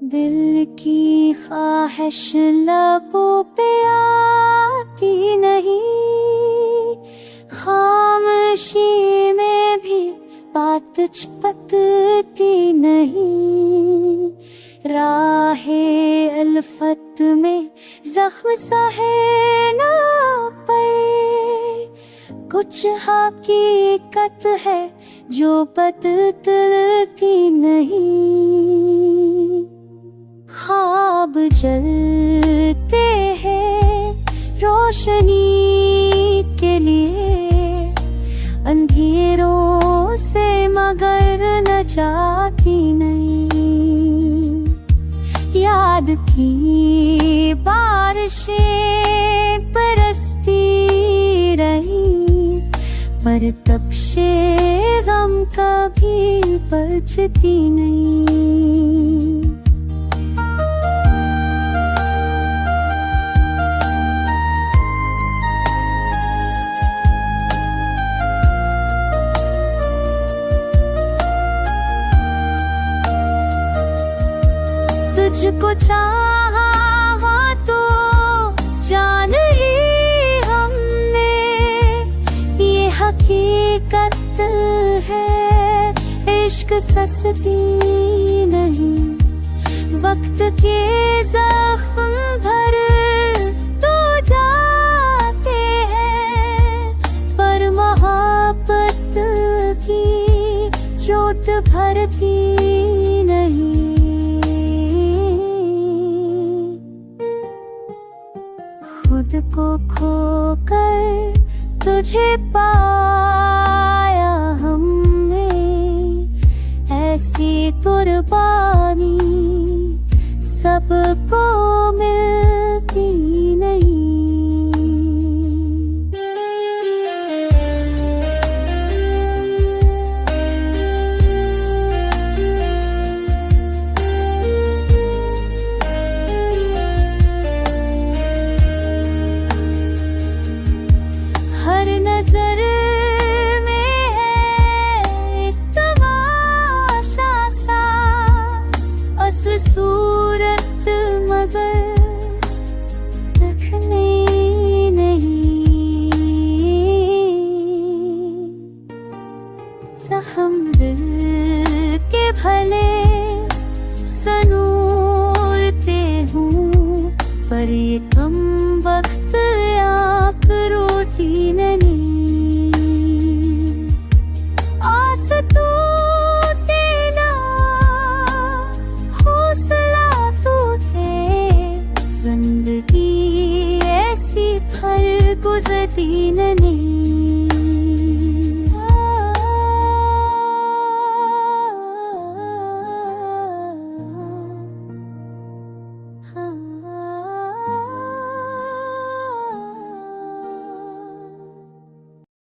दिल की ख्वाहिश लबों पे आती नहीं, खामोशी में भी बात चिपकती नहीं। राहे अल्फत में जख्म सहे ना पड़े, कुछ हकीकत है जो बदलती नहीं। ख्वाब जलते हैं रोशनी के लिए, अंधेरों से मगर न जाती नहीं। याद की बारिशें बरसती रही, पर तपशे गम कभी बचती नहीं। तुझको चाहा तो जान ली हमने, ये हकीकत है इश्क सस्ती नहीं। वक्त के जख्म भर तो जाते हैं, पर मोहब्बत की चोट भरती नहीं। खुद को खोकर तुझे पाया हमने, ऐसी कुर्बानी सबको मिलती नहीं। हर नजर में है एक तमाशा सा, असल सूरत मगर रखने नहीं। जख्म दिल के भले सनूरते हूँ, पर ये कम वक्त आँख रोती नहीं। आस टूटे ना हौसला टूटे, जिंदगी ऐसी भर गुजरती नहीं।